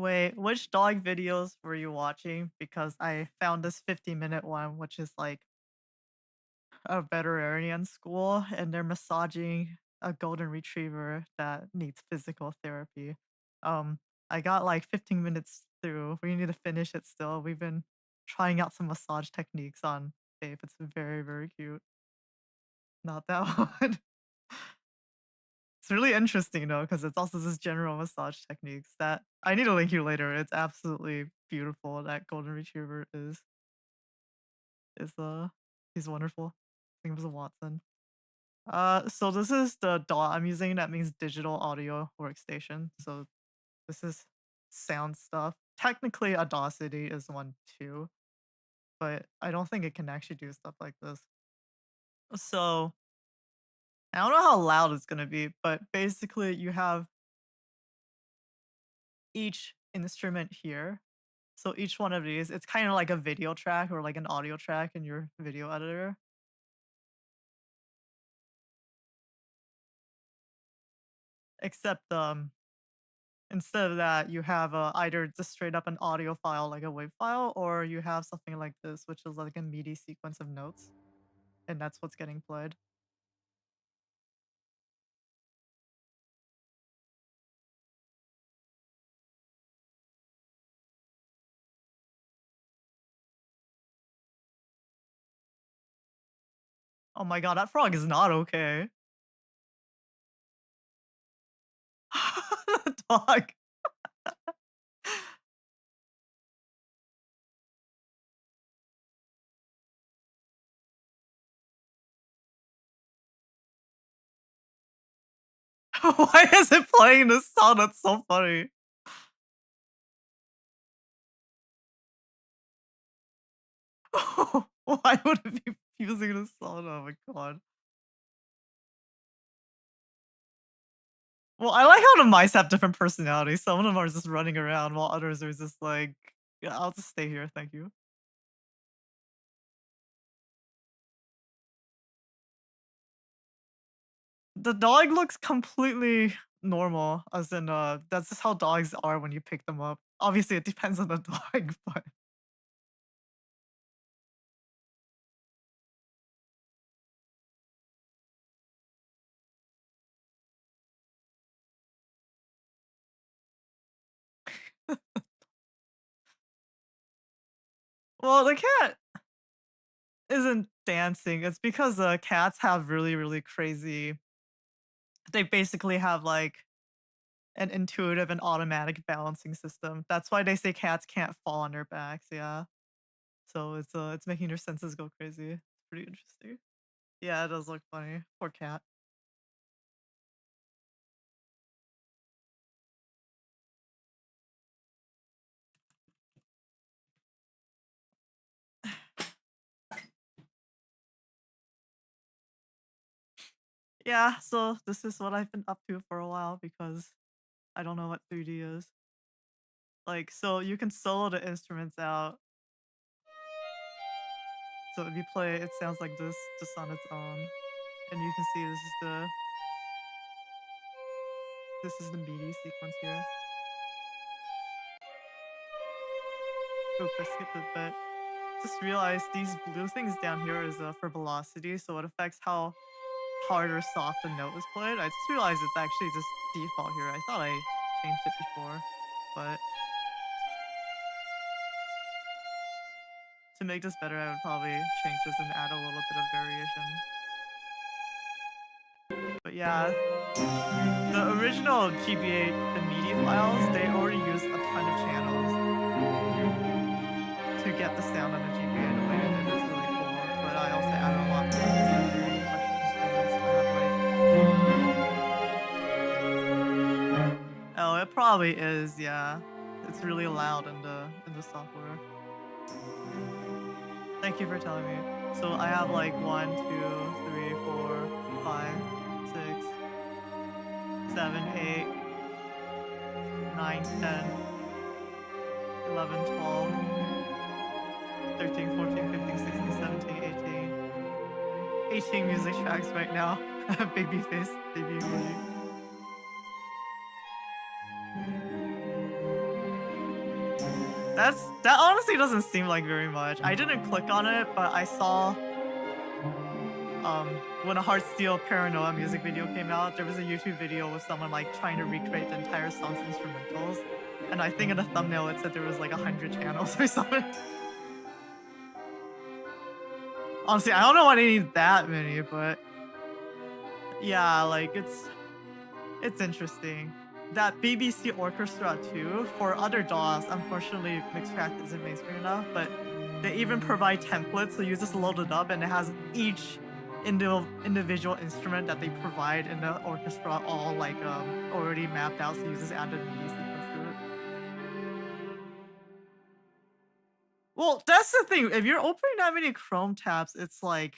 Wait, which dog videos were you watching? Because I found this 50-minute one, which is like a veterinarian school, and they're massaging a golden retriever that needs physical therapy. Um, I got like 15 minutes through. We need to finish it still. We've been trying out some massage techniques on Babe. It's very, very cute. Not that one. It's really interesting though, because it's also this general massage techniques that I need to link you later. It's absolutely beautiful. That golden retriever is he's wonderful. I think it was a Watson. So this is the DAW I'm using. That means digital audio workstation. So this is sound stuff. Technically, Audacity is one too, but I don't think it can actually do stuff like this. So I don't know how loud it's gonna be, but basically you have each instrument here. So each one of these, it's kind of like a video track or like an audio track in your video editor. Except instead of that, you have either just straight up an audio file like a WAV file, or you have something like this, which is like a MIDI sequence of notes, and that's what's getting played. Oh my god, that frog is not okay. The dog. Why is it playing this song? That's so funny. Why would it be using this song? Oh my god. Well, I like how the mice have different personalities. Some of them are just running around while others are just like, "Yeah, I'll just stay here, thank you." The dog looks completely normal, as in, that's just how dogs are when you pick them up. Obviously, it depends on the dog, but well, the cat isn't dancing. It's because, cats have really, really crazy they basically have, like, an intuitive and automatic balancing system. That's why they say cats can't fall on their backs, yeah. So it's making their senses go crazy. It's pretty interesting. Yeah, it does look funny. Poor cat. Yeah, so this is what I've been up to for a while because I don't know what 3D is. Like, so you can solo the instruments out. So if you play it, it sounds like this just on its own. And you can see this is the MIDI sequence here. Oops, I skipped it, but just realized these blue things down here is for velocity, so it affects how hard or soft the note is played. I just realized it's actually just default here. I thought I changed it before, but to make this better, I would probably change this and add a little bit of variation. But yeah, the original GBA, the MIDI files, they already used a ton of channels to get the sound on the GBA the way it did. It's really cool. But I also added a lot more because there are a bunch of instruments. Oh, it probably is, yeah. It's really loud in the software. Thank you for telling me. So I have like 1, 2, 3, 4, 5, 6, 7, 8, 9, 10, 11, 12, 13, 14, 15, 16, 17, 18. 18 music tracks right now. Babyface, baby emoji. That honestly doesn't seem like very much. I didn't click on it, but I saw when a Heartsteel Paranoia music video came out, there was a YouTube video with someone like trying to recreate the entire song's instrumentals. And I think in the thumbnail it said there was like 100 channels or something. Honestly, I don't know why they need that many, but yeah, like it's interesting. That BBC Orchestra too, for other DAWs, unfortunately Mixcraft isn't mainstream enough, but they even provide templates, so you just load it up and it has each individual instrument that they provide in the orchestra all like already mapped out, so you just add the MIDI sequence to it. Well, that's the thing. If you're opening that many Chrome tabs, it's like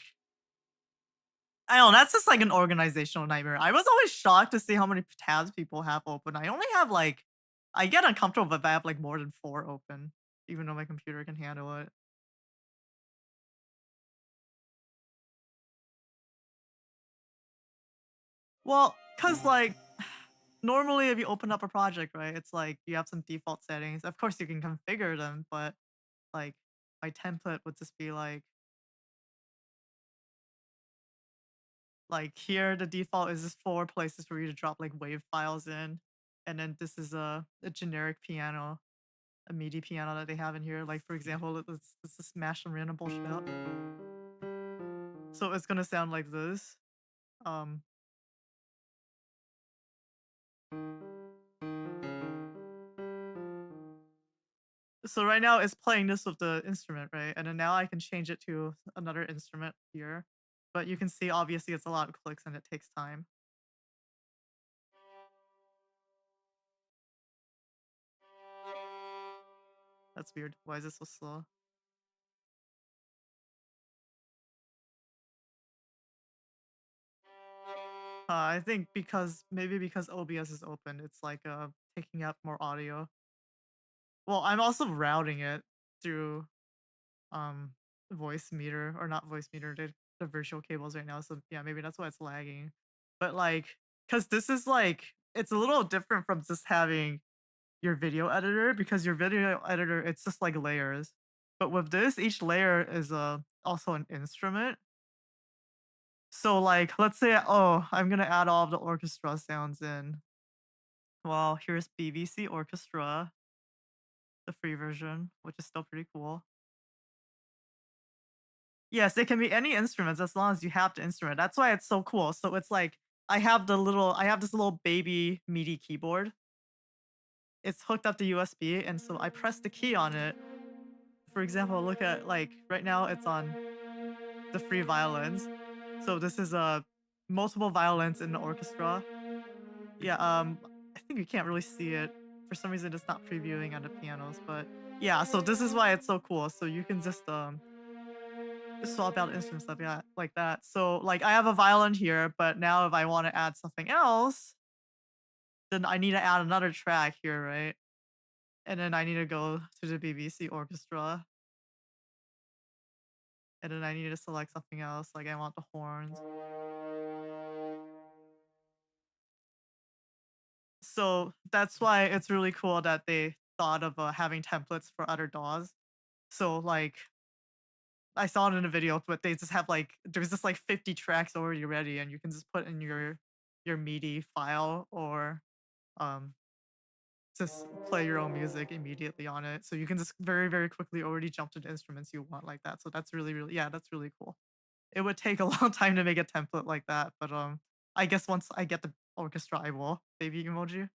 I don't know, that's just like an organizational nightmare. I was always shocked to see how many tabs people have open. I only have like I get uncomfortable if I have like more than 4 open, even though my computer can handle it. Well, cause like normally if you open up a project, right, it's like you have some default settings. Of course you can configure them, but like my template would just be like here the default is just 4 places for you to drop like wave files in. And then this is a generic piano, a MIDI piano that they have in here. Like for example, let's just smash some random bullshit out. So it's gonna sound like this. Um so right now it's playing this with the instrument, right? And then now I can change it to another instrument here. But you can see obviously it's a lot of clicks and it takes time. That's weird. Why is it so slow? I think because OBS is open, it's like taking up more audio. Well, I'm also routing it through um voice meter or not voice meter, the virtual cables right now. So yeah, maybe that's why it's lagging. But like, cause this is like it's a little different from just having your video editor because your video editor it's just like layers. But with this, each layer is also an instrument. So like, let's say oh, I'm gonna add all of the orchestra sounds in. Well, here's BBC Orchestra, the free version, which is still pretty cool. Yes, it can be any instruments as long as you have the instrument. That's why it's so cool. So it's like I have this little baby MIDI keyboard. It's hooked up to USB, and so I press the key on it. For example, look at like right now it's on the free violins. So this is multiple violins in the orchestra. Yeah, I think you can't really see it. For some reason it's not previewing on the pianos, but yeah, so this is why it's so cool. So you can just swap out instruments like that. So like I have a violin here, but now if I want to add something else, then I need to add another track here, right? And then I need to go to the BBC orchestra, and then I need to select something else. Like I want the horns. So that's why it's really cool that they thought of having templates for other DAWs. So like I saw it in a video, but they just have like there's just like 50 tracks already ready, and you can just put in your MIDI file or um just play your own music immediately on it. So you can just very, very quickly already jump to the instruments you want like that. So that's really, really yeah, that's really cool. It would take a long time to make a template like that, but I guess once I get the orchestra I will. Baby emoji.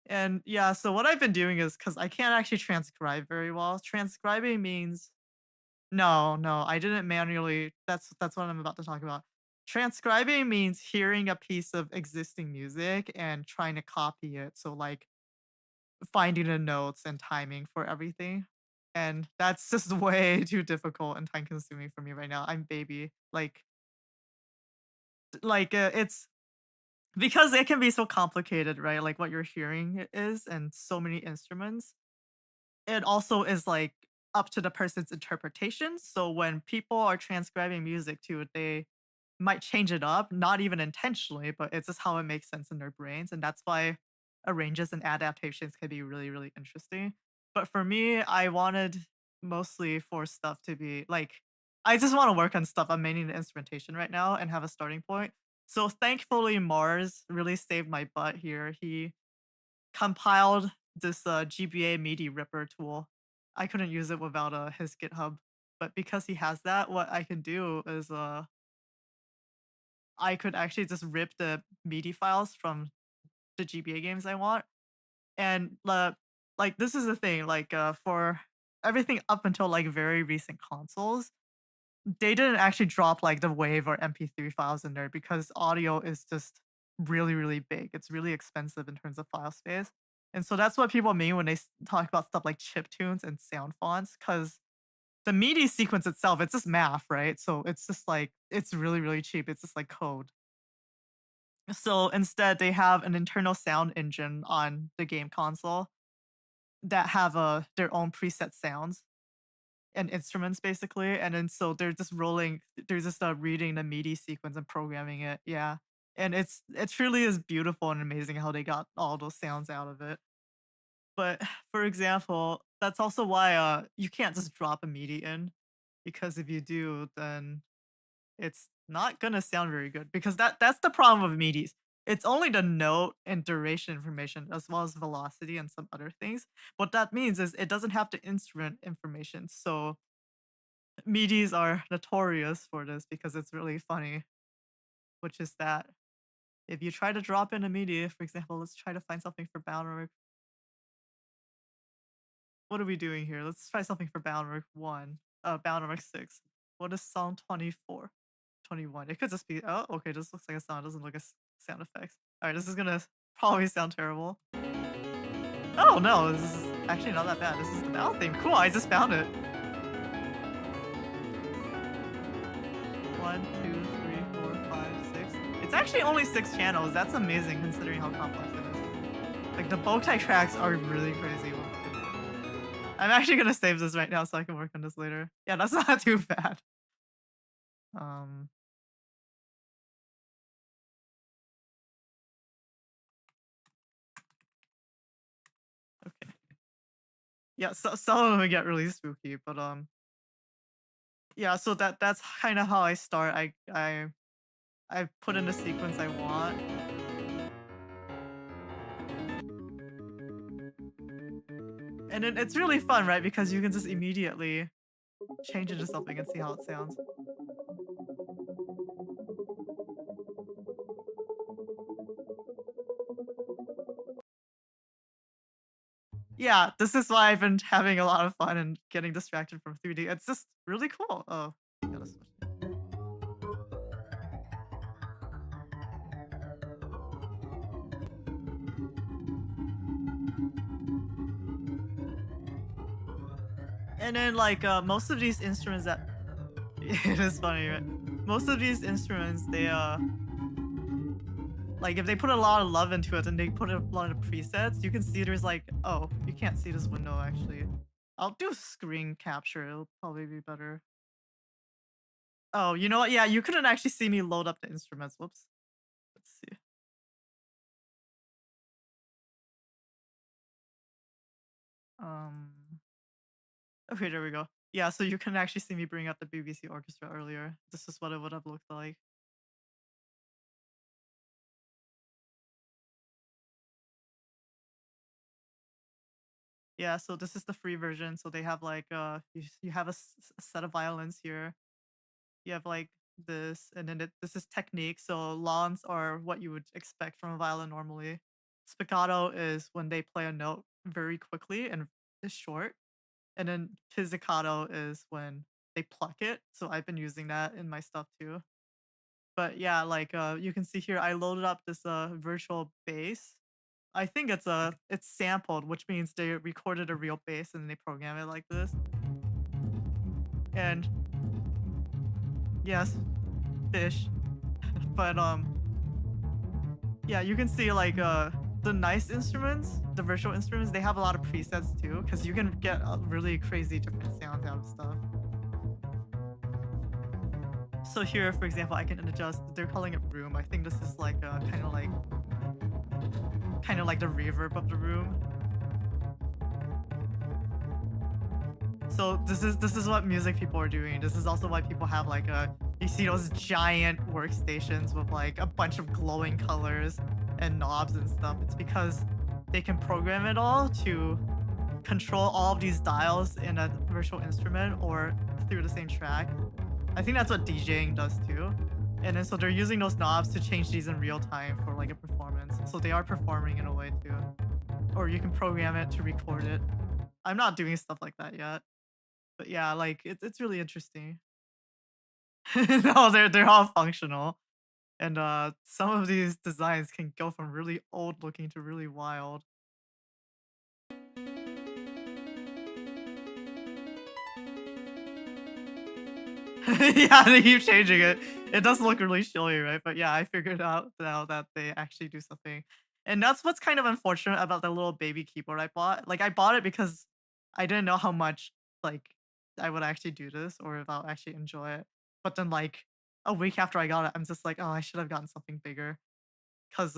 And yeah, so what I've been doing is because I can't actually transcribe very well. Transcribing means no, no, I didn't manually that's what I'm about to talk about. Transcribing means hearing a piece of existing music and trying to copy it. So like finding the notes and timing for everything. And that's just way too difficult and time consuming for me right now. I'm baby. It's because it can be so complicated, right? Like what you're hearing is and so many instruments. It also is like up to the person's interpretation. So when people are transcribing music too, they might change it up, not even intentionally, but it's just how it makes sense in their brains. And that's why arranges and adaptations can be really, really interesting. But for me, I wanted mostly for stuff to be like I just want to work on stuff. I'm mainly in instrumentation right now and have a starting point. So thankfully, Mars really saved my butt here. He compiled this GBA MIDI Ripper tool. I couldn't use it without his GitHub, but because he has that, what I can do is I could actually just rip the MIDI files from the GBA games I want, and like this is the thing, like for everything up until like very recent consoles, they didn't actually drop like the WAV or MP3 files in there because audio is just really, really big. It's really expensive in terms of file space. And so that's what people mean when they talk about stuff like chip tunes and sound fonts, because the MIDI sequence itself, it's just math, right? So it's just like, it's really, really cheap. It's just like code. So instead, they have an internal sound engine on the game console that have their own preset sounds and instruments basically, and then so they're just reading the MIDI sequence and programming it, yeah. And it truly is beautiful and amazing how they got all those sounds out of it. But for example, that's also why you can't just drop a MIDI in, because if you do, then it's not gonna sound very good because that's the problem with MIDIs. It's only the note and duration information as well as velocity and some other things. What that means is it doesn't have the instrument information. So MIDIs are notorious for this because it's really funny, which is that if you try to drop in a MIDI, for example, let's try to find something for Boundwork. What are we doing here? Let's try something for Boundwork 1, Boundwork 6. What is song 24? 21. It could just be, oh, okay, this looks like a sound. It doesn't look like sound effects. All right, this is gonna probably sound terrible. Oh no, this is actually not that bad. This is the battle theme. Cool, I just found it. 1, 2, 3, 4, 5, 6. It's actually only 6 channels. That's amazing considering how complex it is. Like the bow tie tracks are really crazy. I'm actually gonna save this right now so I can work on this later. Yeah, that's not too bad. Um, okay. Yeah, so some of them get really spooky, but yeah, so that's kind of how I start. I put in the sequence I want. And then it's really fun, right? Because you can just immediately change it to something and see how it sounds. Yeah, this is why I've been having a lot of fun and getting distracted from 3D. It's just really cool. Oh, gotta switch. And then like most of these instruments that it is funny, right? Most of these instruments, they like if they put a lot of love into it and they put a lot of presets, you can see there's like, oh, you can't see this window actually. I'll do screen capture, it'll probably be better. Oh, you know what? Yeah, you couldn't actually see me load up the instruments. Whoops. Let's see. Um, okay, there we go. Yeah, so you can actually see me bring up the BBC Orchestra earlier. This is what it would have looked like. Yeah, so this is the free version. So they have like you have a set of violins here. You have like this, and then this is technique. So lawns are what you would expect from a violin normally. Spiccato is when they play a note very quickly and is short, and then pizzicato is when they pluck it. So I've been using that in my stuff too. But yeah, like you can see here, I loaded up this virtual bass. I think it's sampled, which means they recorded a real bass and they program it like this. And yes, fish. But yeah, you can see like the nice instruments, the virtual instruments, they have a lot of presets too, because you can get really crazy different sounds out of stuff. So here, for example, I can adjust. They're calling it room. I think this is like kind of like the reverb of the room. So this is what music people are doing. This is also why people have like a you see those giant workstations with like a bunch of glowing colors and knobs and stuff. It's because they can program it all to control all of these dials in a virtual instrument or through the same track. I think that's what DJing does too. And then so they're using those knobs to change these in real time for like a performance. So they are performing in a way too. Or you can program it to record it. I'm not doing stuff like that yet. But yeah, like it's really interesting. No, they're all functional. And some of these designs can go from really old looking to really wild. Yeah, they keep changing it. It does look really showy, right? But yeah, I figured out now that they actually do something. And that's what's kind of unfortunate about the little baby keyboard I bought. Like I bought it because I didn't know how much like I would actually do this or if I'll actually enjoy it. But then like a week after I got it, I'm just like, oh, I should have gotten something bigger. Cause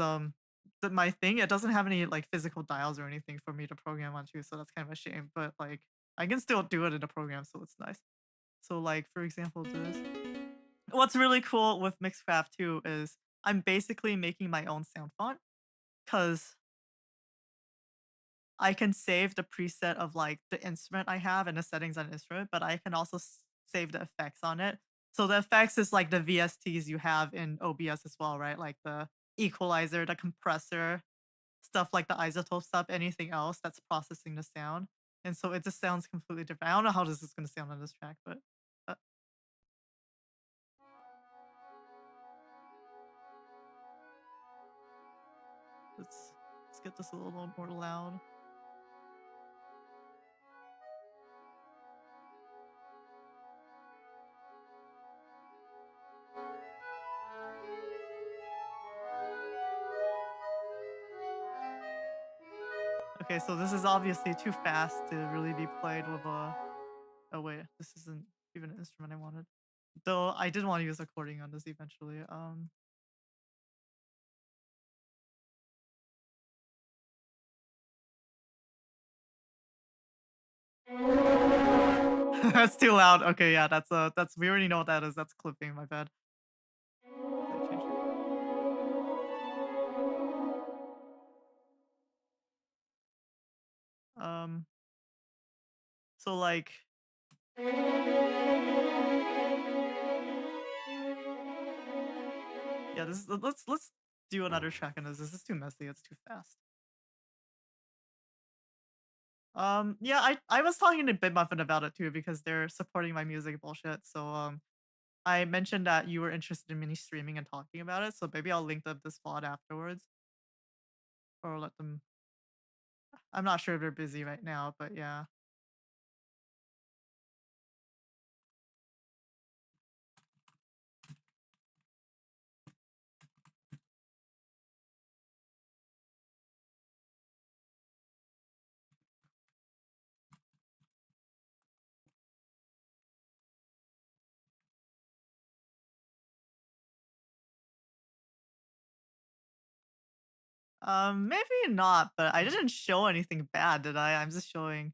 my thing, it doesn't have any like physical dials or anything for me to program onto, so that's kind of a shame. But like I can still do it in the program, so it's nice. So like for example, this. What's really cool with Mixcraft too is I'm basically making my own sound font because I can save the preset of like the instrument I have and the settings on the instrument, but I can also save the effects on it. So the effects is like the VSTs you have in OBS as well, right? Like the equalizer, the compressor, stuff like the isotope stuff, anything else that's processing the sound. And so it just sounds completely different. I don't know how this is going to sound on this track, but uh, let's get this a little more loud. Okay, so this is obviously too fast to really be played with a. Oh wait, this isn't even an instrument I wanted. Though I did want to use accordion on this eventually. That's too loud. Okay, yeah, that's we already know what that is. That's clipping. My bad. I changed it. Um, so like, yeah, this is let's do another track on this. This is too messy. It's too fast. Yeah, I was talking to Bitmuffin about it too because they're supporting my music bullshit. So I mentioned that you were interested in mini streaming and talking about it. So maybe I'll link up this VOD afterwards or let them. I'm not sure if they're busy right now, but yeah. Maybe not, but I didn't show anything bad, did I? I'm just showing.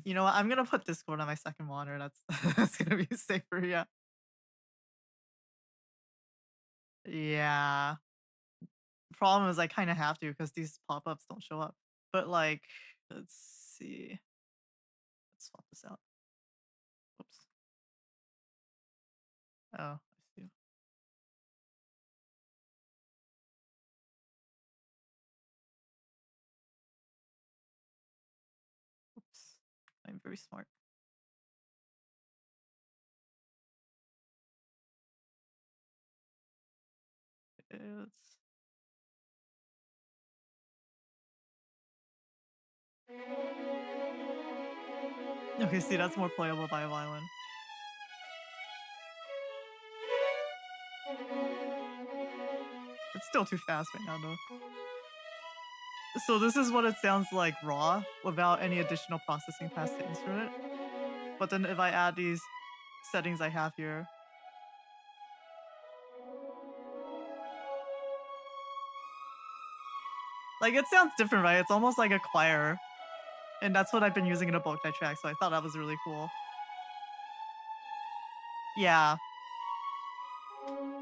You know what? I'm gonna put Discord on my second monitor. That's that's gonna be safer. Yeah. Yeah. Problem is, I kind of have to because these pop-ups don't show up. But like, let's see. Let's swap this out. Oops. Oh, I see. Oops. I'm very smart. It's okay. See, that's more playable by a violin. It's still too fast right now, though. So this is what it sounds like raw without any additional processing past the instrument. But then if I add these settings I have here, like it sounds different, right? It's almost like a choir. And that's what I've been using in a bulk track, so I thought that was really cool. Yeah.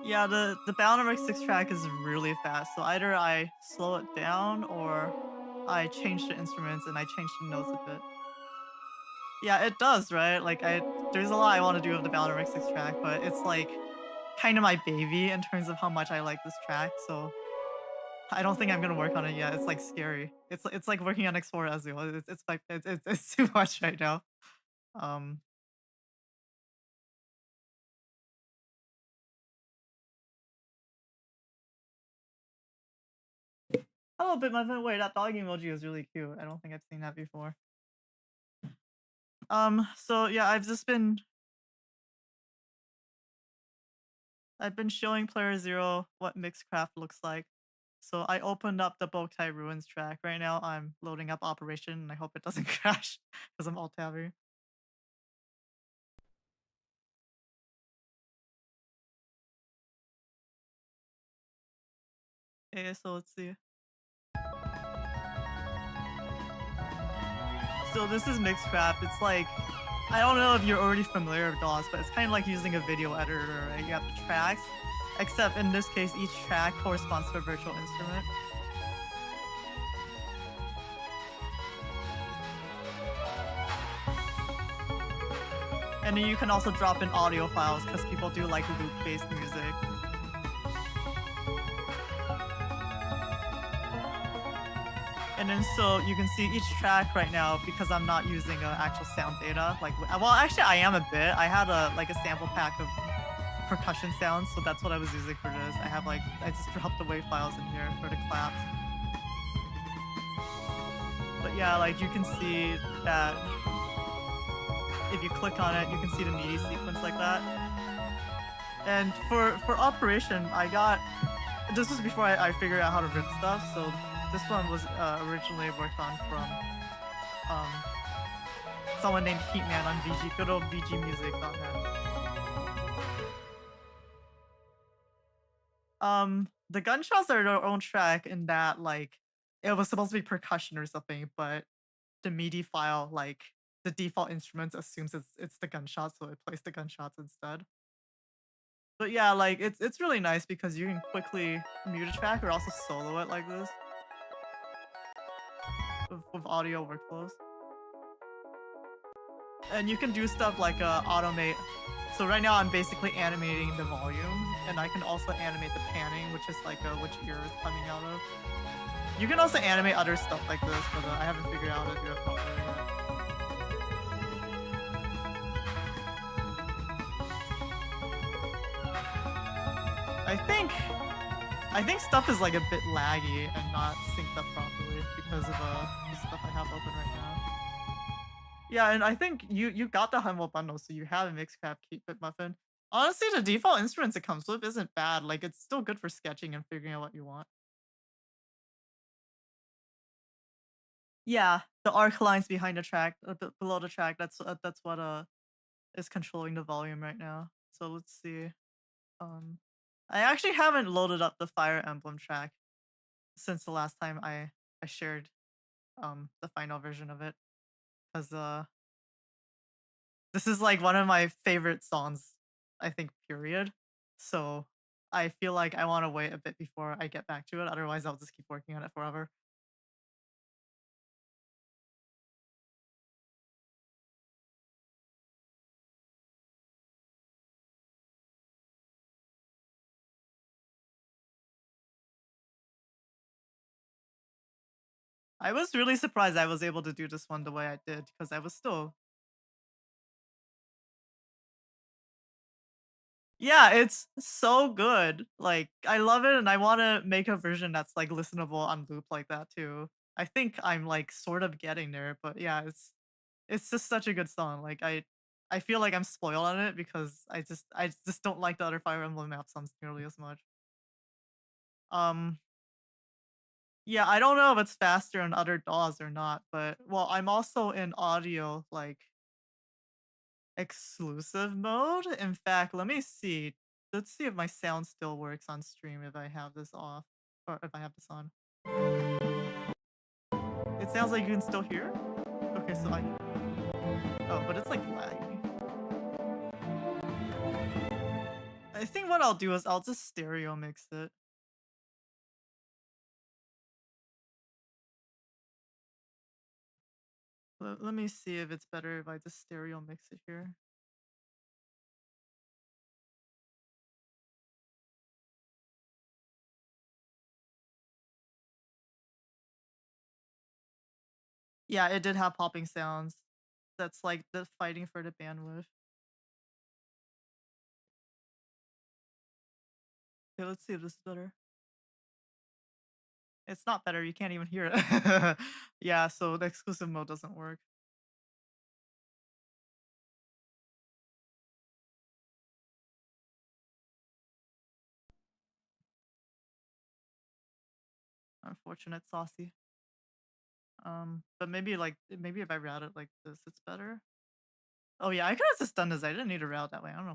Yeah, the Bionomic 6 track is really fast, so either I slow it down or I change the instruments and I change the notes a bit. Yeah, it does, right? Like there's a lot I want to do with the Bionomic 6 track, but it's like kind of my baby in terms of how much I like this track, so I don't think I'm gonna work on it yet. It's like scary. It's like working on X4 as well. It's like it's too much right now. Um Oh, but my wait, that dog emoji is really cute. I don't think I've seen that before. So yeah, I've been showing player zero what Mixcraft looks like. So I opened up the Boktai Ruins track. Right now I'm loading up Operation and I hope it doesn't crash because I'm alt tabbing. Okay, so let's see. So this is Mixcraft. It's like I don't know if you're already familiar with DOS, but it's kind of like using a video editor, right? You have the tracks, except in this case, each track corresponds to a virtual instrument. And then you can also drop in audio files because people do like loop-based music. And then so you can see each track right now because I'm not using actual sound data. Like, well, actually I am a bit. I had like a sample pack of percussion sounds, so that's what I was using for this. I just dropped the wave files in here for the claps. But yeah, like you can see that if you click on it, you can see the MIDI sequence like that. And for Operation, this was before I figured out how to rip stuff. So this one was originally worked on from um, someone named Heatman on VG, good old VGmusic.net. The gunshots are their own track in that like it was supposed to be percussion or something, but the MIDI file, like the default instruments assumes it's the gunshots, so it plays the gunshots instead. But yeah, like it's really nice because you can quickly mute a track or also solo it like this with audio workflows. And you can do stuff like automate. So right now I'm basically animating the volume, and I can also animate the panning, which is like which ear is coming out of. You can also animate other stuff like this, but I haven't figured out how to do it properly yet. I think I think stuff is like a bit laggy and not synced up properly because of the stuff I have open right now. Yeah, and I think you got the Humble bundle, so you have a Mixcraft Keyfit Muffin. Honestly, the default instruments it comes with isn't bad. Like it's still good for sketching and figuring out what you want. Yeah, the arc lines behind the track, below the track. That's what is controlling the volume right now. So let's see. Um, I actually haven't loaded up the Fire Emblem track since the last time I shared the final version of it because this is like one of my favorite songs, I think, period. So I feel like I want to wait a bit before I get back to it. Otherwise, I'll just keep working on it forever. I was really surprised I was able to do this one the way I did because I was still. Yeah, it's so good. Like, I love it, and I want to make a version that's like listenable on loop like that too. I think I'm like sort of getting there, but yeah, it's just such a good song. Like I feel like I'm spoiled on it because I just don't like the other Fire Emblem map songs nearly as much. Um yeah, I don't know if it's faster in other DAWs or not, but well, I'm also in audio like exclusive mode. In fact, let me see. Let's see if my sound still works on stream if I have this off or if I have this on. It sounds like you can still hear. Okay, so I oh, but it's like laggy. I think what I'll do is I'll just stereo mix it. Let me see if it's better if I just stereo mix it here. Yeah, it did have popping sounds. That's like the fighting for the bandwidth. Okay, let's see if this is better. It's not better, you can't even hear it. Yeah, so the exclusive mode doesn't work. Unfortunate, Saucy. But maybe like maybe if I route it like this, it's better. Oh yeah, I could have just done this. I didn't need to route that way. I don't know.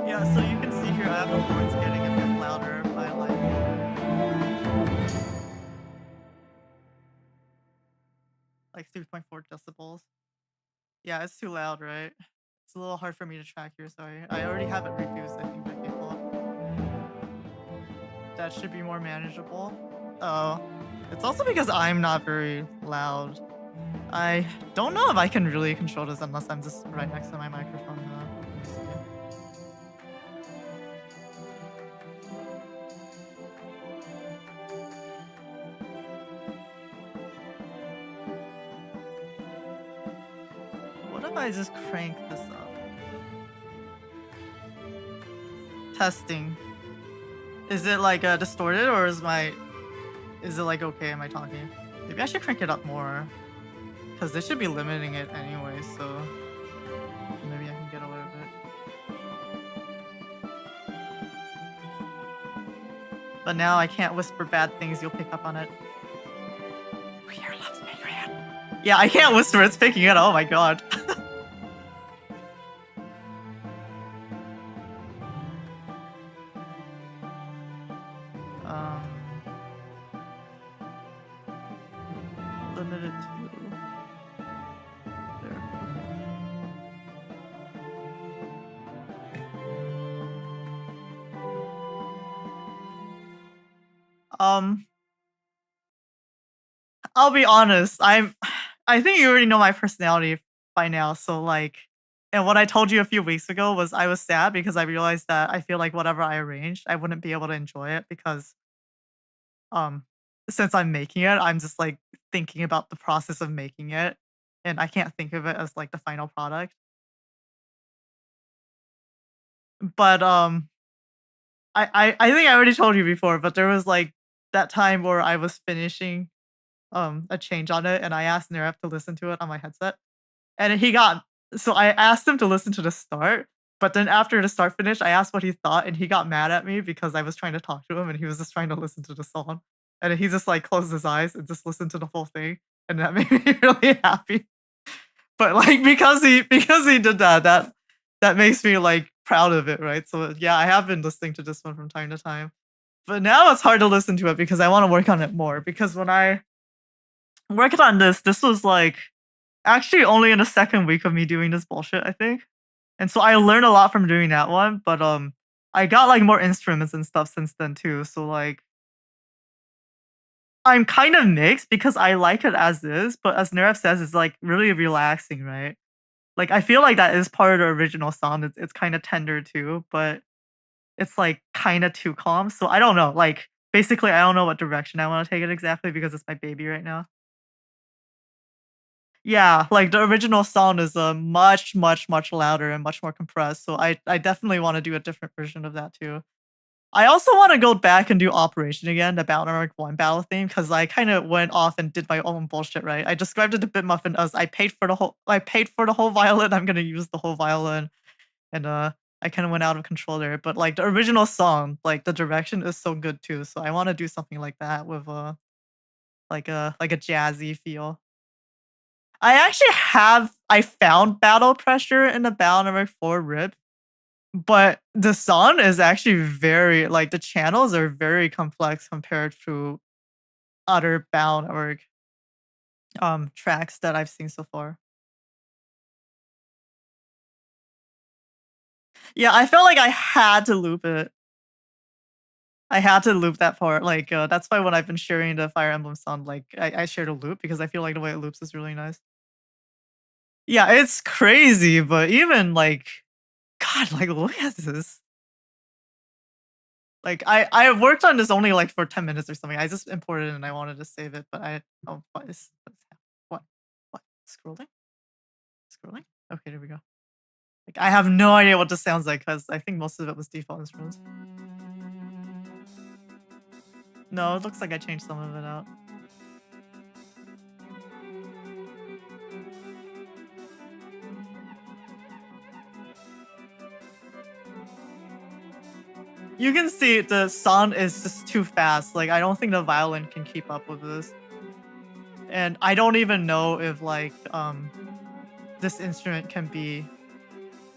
Yeah, so you can see here I have the horns getting a bit louder by like 3.4 decibels. Yeah, it's too loud, right? It's a little hard for me to track here, sorry. I already have it reduced, I think, by default. That should be more manageable. Oh. It's also because I'm not very loud. I don't know if I can really control this unless I'm just right next to my microphone though. Let me see. What if I just crank this up? Testing. Is it like distorted or is it like okay? Am I talking? Maybe I should crank it up more. Because they should be limiting it anyway, so maybe I can get away with it. But now I can't whisper bad things, you'll pick up on it. We are loves Megan. Yeah, I can't whisper, it's picking it. Oh my god. um, limited to there. Um, I'll be honest. I think you already know my personality by now. So like, and what I told you a few weeks ago was I was sad because I realized that I feel like whatever I arranged, I wouldn't be able to enjoy it because um since I'm making it, I'm just like thinking about the process of making it, and I can't think of it as like the final product. But I think I already told you before, but there was like that time where I was finishing a change on it and I asked Neref to listen to it on my headset. And he got so I asked him to listen to the start, but then after the start finished, I asked what he thought and he got mad at me because I was trying to talk to him and he was just trying to listen to the song. And then he just like closed his eyes and just listened to the whole thing. And that made me really happy. But like because he did that, that makes me like proud of it, right? So yeah, I have been listening to this one from time to time. But now it's hard to listen to it because I want to work on it more. Because when I worked on this, this was like actually only in the second week of me doing this bullshit, I think. And so I learned a lot from doing that one, but I got like more instruments and stuff since then too. So like I'm kind of mixed because I like it as is, but as Neref says, it's like really relaxing, right? Like I feel like that is part of the original song. It's kind of tender too, but it's like kind of too calm. So I don't know. Like basically, I don't know what direction I want to take it exactly because it's my baby right now. Yeah, like the original sound is much, much, much louder and much more compressed. So I definitely want to do a different version of that too. I also want to go back and do Operation again, the Battle 1 battle theme, because I kind of went off and did my own bullshit, right? I described it to Bitmuffin as I paid for the whole violin, I'm gonna use the whole violin. And I kind of went out of control there. But like the original song, like the direction is so good too. So I want to do something like that with like a jazzy feel. I found battle pressure in the Battle Number 4 rip, But the song is actually very like, the channels are very complex compared to other bound or, tracks that I've seen so far. Yeah, I felt like I had to loop it. I had to loop that part, like, that's why when I've been sharing the Fire Emblem song, like, I shared a loop because I feel like the way it loops is really nice. Yeah, it's crazy, but even, like, God, like, look at this. Like, I worked on this only, like, for 10 minutes or something. I just imported it and I wanted to save it, but what? What? Scrolling? Scrolling? Okay, there we go. Like, I have no idea what this sounds like because I think most of it was default instruments. No, it looks like I changed some of it out. You can see the sound is just too fast. Like, I don't think the violin can keep up with this. And I don't even know if like this instrument can be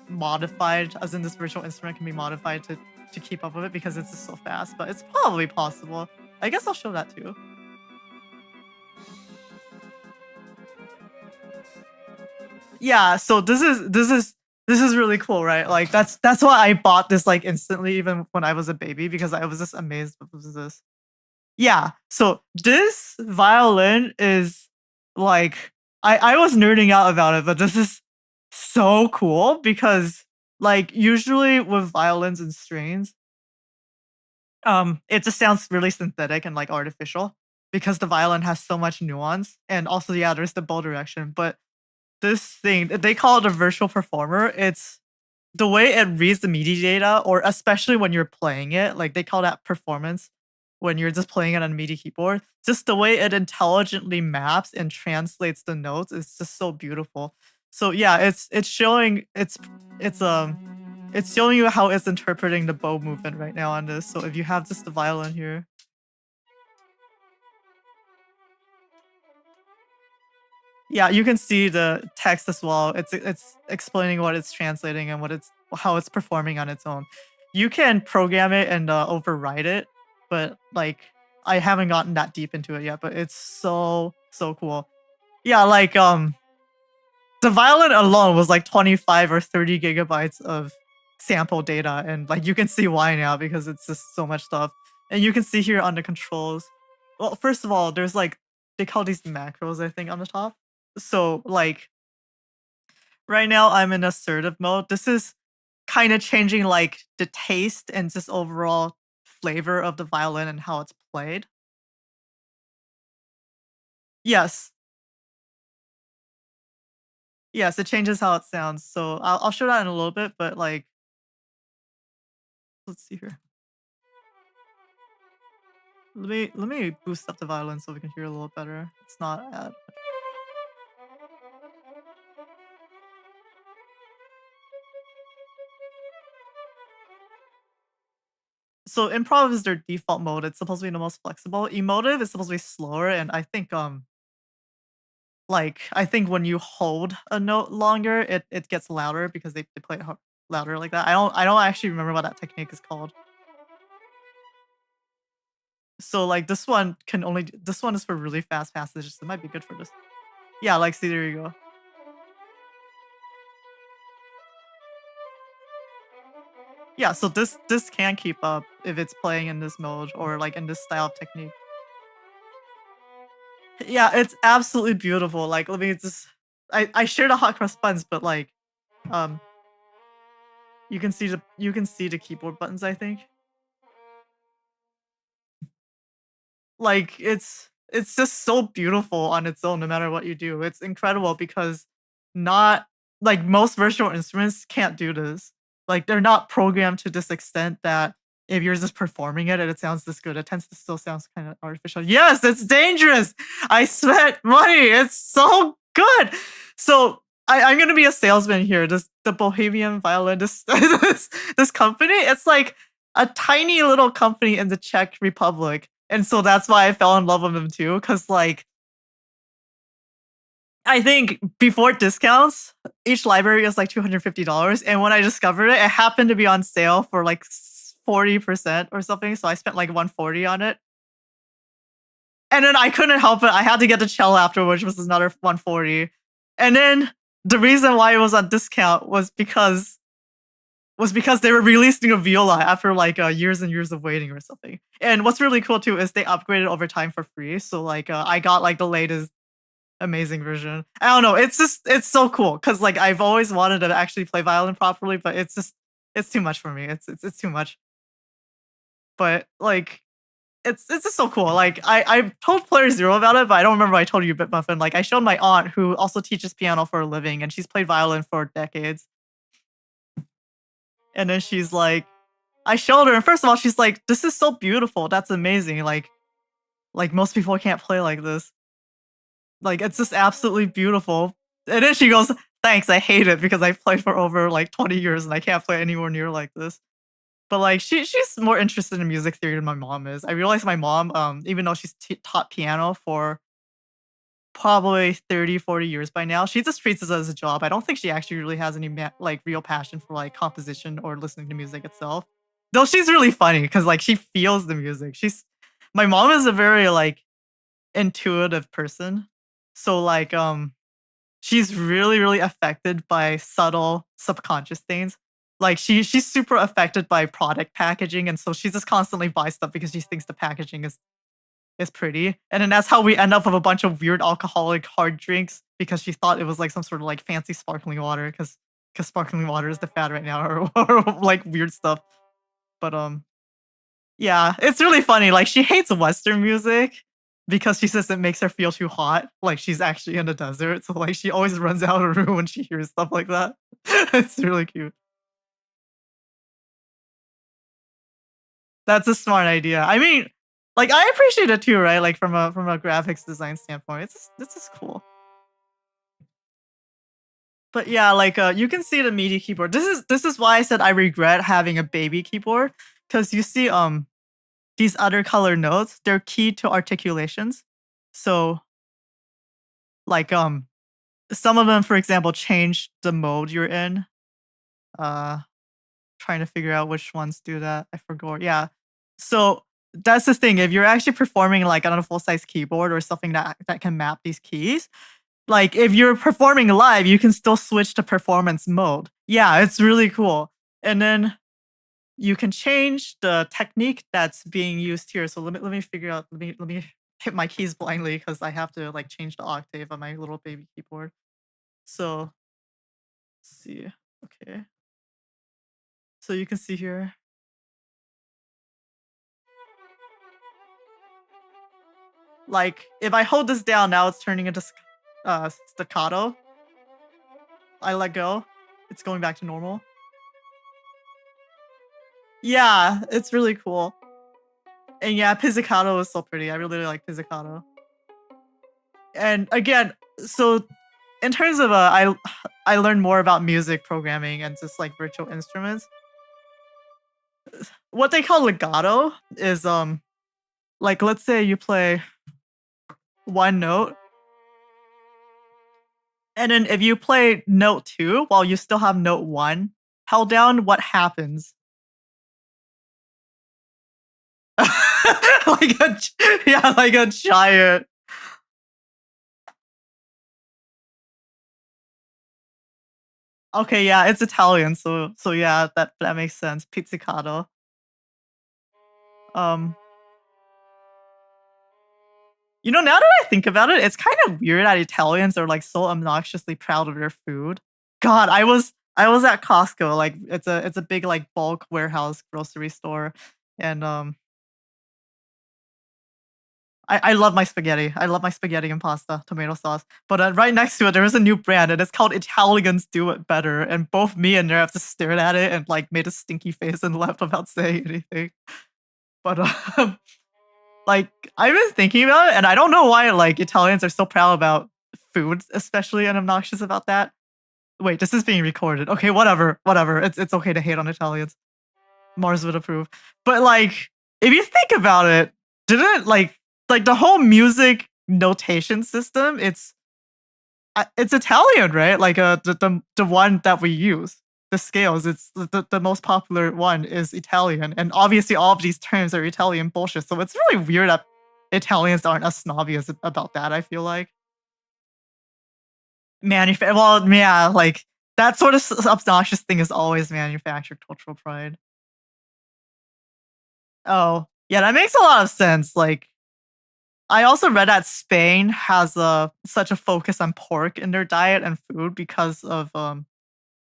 modified, as in this virtual instrument can be modified to keep up with it because it's just so fast, but it's probably possible. I guess I'll show that too. Yeah, so this is really cool, right? Like that's why I bought this like instantly even when I was a baby because I was just amazed what was this. Yeah, so this violin is like I was nerding out about it, but this is so cool because like usually with violins and strings, it just sounds really synthetic and like artificial because the violin has so much nuance and also yeah, there's the bow direction, but this thing they call it a virtual performer. It's the way it reads the MIDI data, or especially when you're playing it, like they call that performance when you're just playing it on a MIDI keyboard. Just the way it intelligently maps and translates the notes is just so beautiful. So yeah, it's showing you how it's interpreting the bow movement right now on this. So if you have just the violin here, yeah, you can see the text as well. It's explaining what it's translating and what it's how it's performing on its own. You can program it and override it, but like I haven't gotten that deep into it yet. But it's so cool. Yeah, like the violin alone was like 25 or 30 gigabytes of sample data, and like you can see why now because it's just so much stuff. And you can see here on the controls. Well, first of all, there's like they call these macros, I think, on the top. So like right now I'm in assertive mode. This is kind of changing like the taste and just overall flavor of the violin and how it's played. Yes. Yes, it changes how it sounds. So I'll show that in a little bit, but like let's see here. Let me boost up the violin so we can hear a little better. It's not at so improv is their default mode. It's supposed to be the most flexible. Emotive is supposed to be slower, and I think when you hold a note longer, it gets louder because they play it louder like that. I don't actually remember what that technique is called. So like this one is for really fast passages. It might be good for this. Yeah, like see there you go. Yeah, so this can keep up if it's playing in this mode or like in this style of technique. Yeah, it's absolutely beautiful. Like let me just I share the hot cross buttons, but like um you can see the keyboard buttons, I think. Like, it's just so beautiful on its own no matter what you do. It's incredible because not like, most virtual instruments can't do this. Like, they're not programmed to this extent that if you're just performing it and it sounds this good, it tends to still sounds kinda artificial. Yes, it's dangerous! I spent money, it's so good! So, I'm gonna be a salesman here. The Bohemian Violin, this company, it's like a tiny little company in the Czech Republic, and so that's why I fell in love with them too. Cause like I think before discounts, each library is like $250, and when I discovered it, it happened to be on sale for like 40% or something, so I spent like 140 on it. And then I couldn't help it. I had to get the cello after, which was another 140. And then the reason why it was on discount was because they were releasing a viola after like years and years of waiting or something. And what's really cool too is they upgraded over time for free. So like I got like the latest amazing version. I don't know. It's so cool because like I've always wanted to actually play violin properly, but it's too much for me. It's too much. But like it's just so cool. Like I told Player Zero about it, but I don't remember I told you, Bit Muffin. Like I showed my aunt who also teaches piano for a living, and she's played violin for decades. And then she's like, I showed her, and first of all, she's like, "This is so beautiful. That's amazing. Like most people can't play like this. Like it's just absolutely beautiful." And then she goes, "Thanks. I hate it because I've played for over like 20 years and I can't play anywhere near like this." But like she's more interested in music theory than my mom is. I realized my mom, even though she's taught piano for probably 30, 40 years by now, she just treats it as a job. I don't think she actually really has any like real passion for like composition or listening to music itself. Though she's really funny because like she feels the music. She's My mom is a very like intuitive person. So like she's really, really affected by subtle subconscious things. Like she's super affected by product packaging, and so she just constantly buys stuff because she thinks the packaging is pretty. And then that's how we end up with a bunch of weird alcoholic hard drinks because she thought it was like some sort of like fancy sparkling water because sparkling water is the fad right now or like weird stuff. But yeah, it's really funny. Like she hates Western music because she says it makes her feel too hot. Like she's actually in the desert. So like she always runs out of the room when she hears stuff like that. It's really cute. That's a smart idea. I mean, like I appreciate it too, right? Like from a graphics design standpoint. It's just cool. But yeah, like you can see the MIDI keyboard. This is why I said I regret having a baby keyboard. Because you see these other color notes, they're key to articulations. So like some of them, for example, change the mode you're in. Uh Trying to figure out which ones do that. I forgot. Yeah. So that's the thing. If you're actually performing like on a full size keyboard or something that can map these keys, like if you're performing live, you can still switch to performance mode. Yeah, it's really cool. And then you can change the technique that's being used here. So let me figure out. Let me hit my keys blindly because I have to like change the octave on my little baby keyboard. So let's see. Okay. So you can see here. Like, if I hold this down, now it's turning into staccato. I let go. It's going back to normal. Yeah, it's really cool. And yeah, pizzicato is so pretty. I really like pizzicato. And again, so in terms of I learned more about music programming and just like virtual instruments. What they call legato is like let's say you play one note, and then if you play note 2 while you still have note 1 held down, what happens? Like yeah, like a giant. Okay, yeah, it's Italian, so yeah, that makes sense. Pizzicato. Um, now that I think about it, it's kind of weird that Italians are like so obnoxiously proud of their food. God, I was at Costco, like it's a big like bulk warehouse grocery store, and I love my spaghetti. I love my spaghetti and pasta, tomato sauce. But right next to it, there is a new brand, and it's called Italians Do It Better. And both me and Nerf just stared at it and like made a stinky face and left without saying anything. But like I've been thinking about it, and I don't know why like Italians are so proud about food, especially and obnoxious about that. Wait, this is being recorded. Okay, whatever, whatever. It's okay to hate on Italians. Mars would approve. But like, if you think about it, didn't like the whole music notation system? it's Italian, right? Like, the one that we use, the scales, it's the most popular one is Italian, and obviously all of these terms are Italian bullshit, so it's really weird that Italians aren't as snobby as about that, I feel like. Well, yeah, like, that sort of obnoxious thing is always manufactured cultural pride. Oh, yeah, that makes a lot of sense, like, I also read that Spain has, such a focus on pork in their diet and food because of,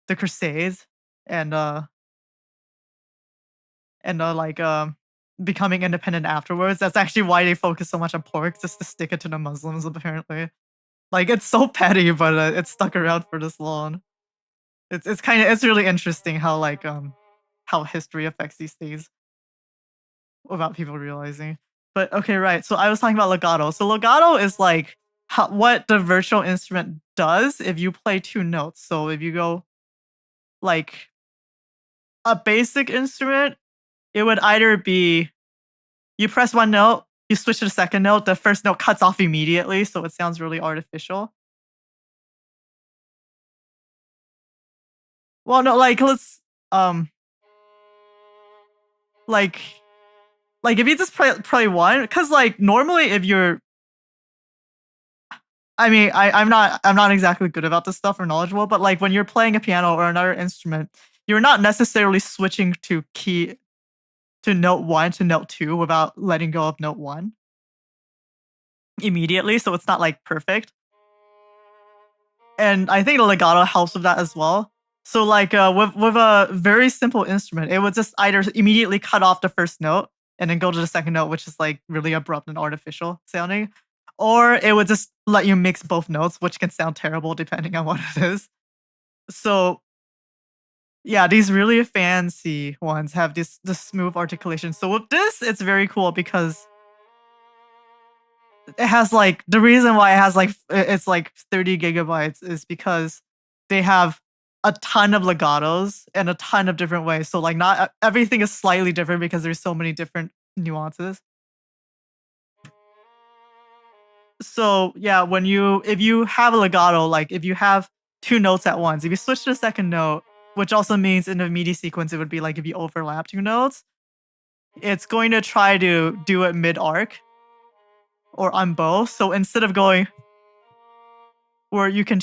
the Crusades and, like, becoming independent afterwards. That's actually why they focus so much on pork, just to stick it to the Muslims, apparently. Like, it's so petty, but, it's stuck around for this long. It's really interesting how, like, how history affects these things without people realizing. But, okay, right, so I was talking about legato. So legato is, like, what the virtual instrument does if you play 2 notes. So if you go, like, a basic instrument, it would either be you press 1 note, you switch to the second note, the first note cuts off immediately, so it sounds really artificial. Well, no, like, um, like if you just play 1, because like, normally if you're I mean, I'm not exactly good about this stuff or knowledgeable, but, like, when you're playing a piano or another instrument, you're not necessarily switching to note 1 to note 2 without letting go of note 1 immediately, so it's not, like, perfect. And I think the legato helps with that as well. So, like, with a very simple instrument, it would just either immediately cut off the first note and then go to the second note, which is, like, really abrupt and artificial sounding, or it would just let you mix both notes, which can sound terrible depending on what it is. So, yeah, these really fancy ones have this smooth articulation. So with this, it's very cool because it has, like, the reason why it has, like, it's, like, 30 gigabytes is because they have a ton of legatos and a ton of different ways. So, like, not everything is slightly different because there's so many different nuances. So, yeah, if you have a legato, like, if you have 2 notes at once, if you switch to the second note, which also means in the MIDI sequence, it would be like if you overlap 2 notes, it's going to try to do it mid-arc or on both. So instead of going where you can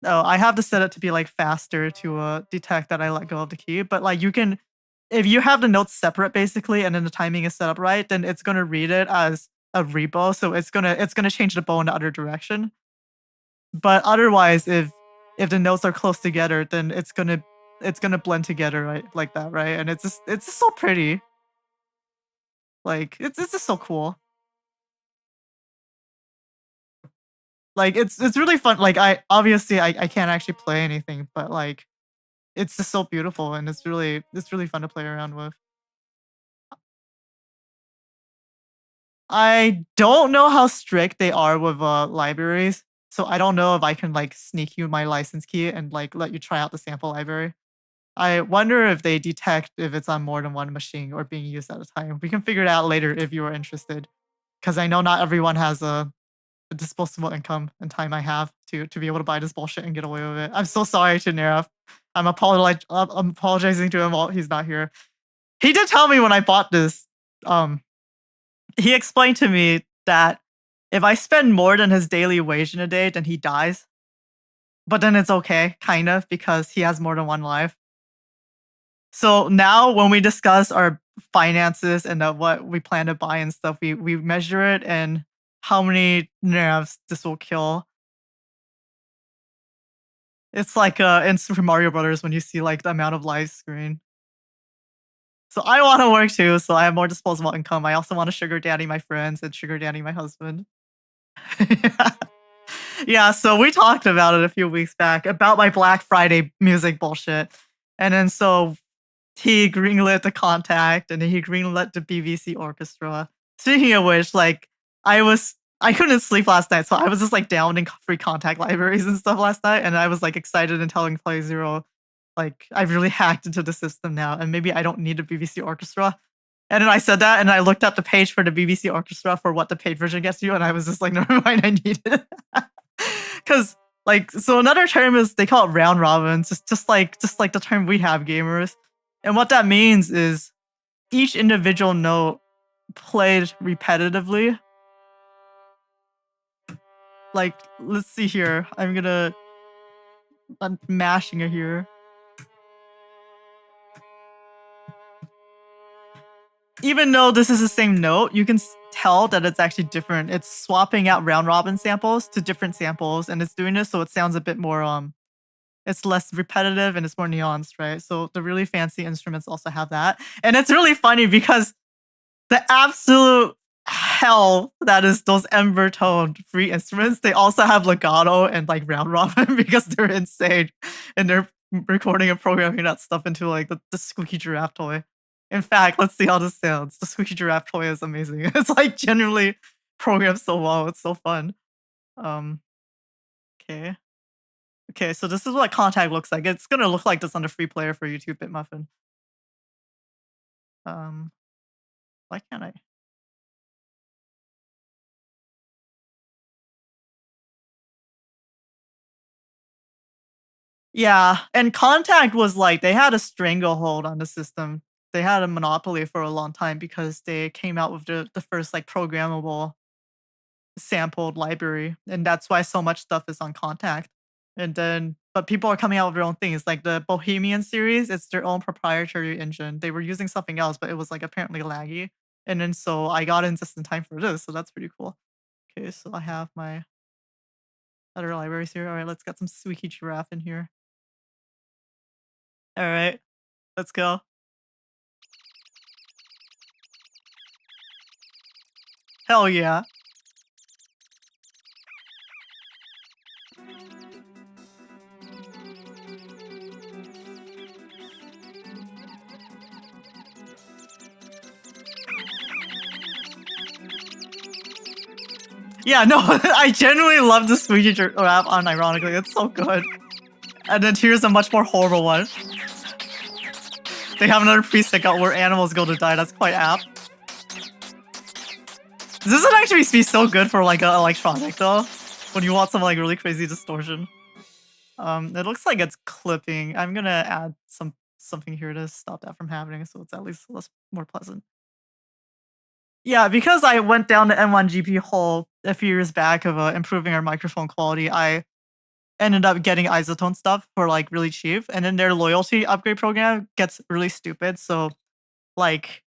oh, I have to set it to be, like, faster to, detect that I let go of the key, but, like, you can if you have the notes separate basically and then the timing is set up right, then it's gonna read it as a rebow, so it's gonna change the bow in the other direction. But otherwise, if the notes are close together, then it's gonna blend together, right, like that, right? And it's just so pretty. Like, it's just so cool. Like, it's really fun. Like, I can't actually play anything, but, like, it's just so beautiful and it's really fun to play around with. I don't know how strict they are with, libraries, so I don't know if I can, like, sneak you my license key and, like, let you try out the sample library. I wonder if they detect if it's on more than one machine or being used at a time. We can figure it out later if you are interested, because I know not everyone has the disposable income and time I have to be able to buy this bullshit and get away with it. I'm so sorry to Nirav. I'm apologizing to him while he's not here. He did tell me when I bought this, um, he explained to me that if I spend more than his daily wage in a day, then he dies. But then it's okay, kind of, because he has more than one life. So now when we discuss our finances and what we plan to buy and stuff, we measure it and how many nerves this will kill. It's like in Super Mario Brothers when you see like the amount of live screen. So I want to work too, so I have more disposable income. I also want to sugar daddy my friends and sugar daddy my husband. Yeah. Yeah, so we talked about it a few weeks back about my Black Friday music bullshit. And then so he greenlit the Contact and then he greenlit the BBC Orchestra. Speaking of which, like I couldn't sleep last night, so I was just like downloading free Contact libraries and stuff last night, and I was like excited and telling Play Zero, like I've really hacked into the system now, and maybe I don't need a BBC Orchestra. And then I said that, and I looked up the page for the BBC Orchestra for what the paid version gets you, and I was just like, never mind, I need it. Because like, so another term is they call it round robins, just like the term we have gamers, and what that means is each individual note played repetitively. Like, let's see here. I'm mashing it here. Even though this is the same note, you can tell that it's actually different. It's swapping out round robin samples to different samples, and it's doing this so it sounds a bit more it's less repetitive and it's more nuanced, right? So the really fancy instruments also have that. And it's really funny because the absolute hell that is those ember toned free instruments, they also have legato and like round robin because they're insane and they're recording and programming that stuff into like the squeaky giraffe toy. In fact, let's see how this sounds. The squeaky giraffe toy is amazing. It's like generally programmed so well. It's so fun. Um, okay. Okay, so this is what Contact looks like. It's gonna look like this on the free player for YouTube Bitmuffin. Um, why can't I? Yeah, and Contact was like they had a stranglehold on the system. They had a monopoly for a long time because they came out with the first like programmable sampled library, and that's why so much stuff is on Contact. And then, but people are coming out with their own things, like the Bohemian series. It's their own proprietary engine. They were using something else, but it was like apparently laggy. And then so I got in just in time for this, so that's pretty cool. Okay, so I have my other libraries here. All right, let's get some Squeaky Giraffe in here. All right, let's go. Hell yeah. Yeah, no, I genuinely love the Squeaky Giraffe unironically. It's so good. And then here's a much more horrible one. They have another preset out where animals go to die. That's quite apt. This would actually be so good for like an electronic though, when you want some like really crazy distortion. It looks like it's clipping. I'm gonna add something here to stop that from happening, so it's at least less more pleasant. Yeah, because I went down the M1GP hole a few years back of improving our microphone quality, I ended up getting Isotone stuff for like really cheap, and then their loyalty upgrade program gets really stupid. So like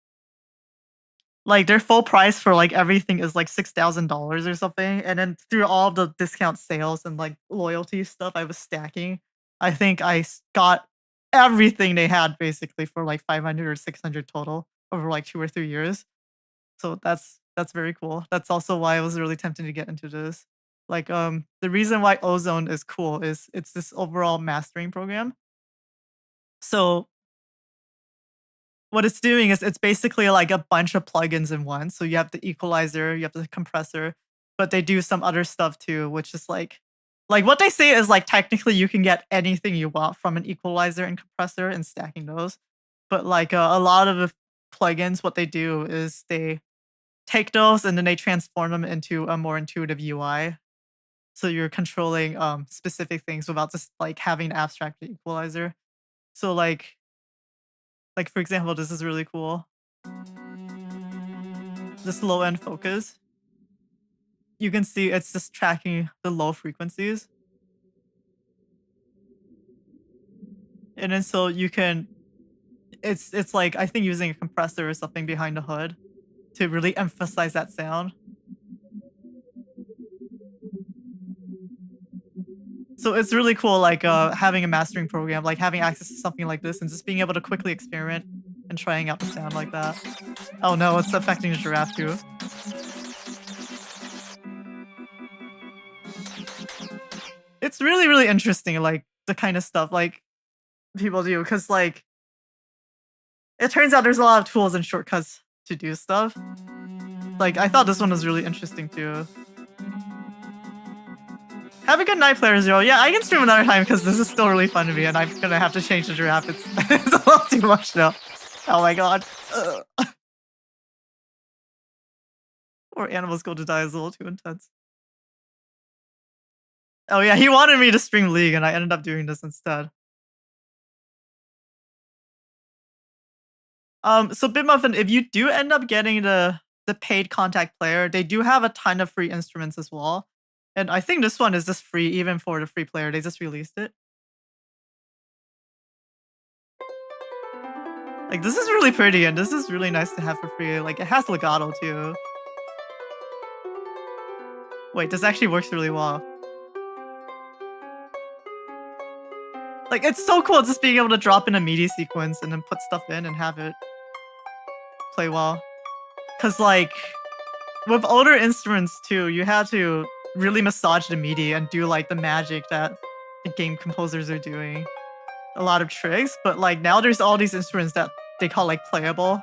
their full price for like everything is like $6,000 or something, and then through all the discount sales and like loyalty stuff I was stacking, I think got everything they had basically for like 500 or 600 total over like 2 or 3 years. So that's very cool. That's also why I was really tempted to get into this. Like the reason why Ozone is cool is it's this overall mastering program. So what it's doing is it's basically like a bunch of plugins in one. So you have the equalizer, you have the compressor, but they do some other stuff too, which is like what they say is like technically you can get anything you want from an equalizer and compressor and stacking those. But like a lot of the plugins, what they do is they take those and then they transform them into a more intuitive UI. So you're controlling specific things without just like having an abstract equalizer. So like for example, this is really cool. This low end focus. You can see it's just tracking the low frequencies. And then so you can it's like I think using a compressor or something behind the hood to really emphasize that sound. So it's really cool, like having a mastering program, like having access to something like this, and just being able to quickly experiment and trying out the sound like that. Oh no, it's affecting the giraffe too. It's really, really interesting, like the kind of stuff like people do, because like it turns out there's a lot of tools and shortcuts to do stuff. Like I thought this one was really interesting too. Have a good night, Player Zero. Yeah, I can stream another time because this is still really fun to me, and I'm gonna have to change the giraffe. It's, it's a little too much now. Oh my god. Ugh. Or Animals Go to Die is a little too intense. Oh yeah, he wanted me to stream League, and I ended up doing this instead. So Bitmuffin, if you do end up getting the paid contact player, they do have a ton of free instruments as well. And I think this one is just free even for the free player. They just released it. Like this is really pretty and this is really nice to have for free. Like it has legato too. Wait, this actually works really well. Like it's so cool just being able to drop in a MIDI sequence and then put stuff in and have it play well. Cause like with older instruments too, you had to really massage the MIDI and do like the magic that the game composers are doing. A lot of tricks, but like now there's all these instruments that they call like playable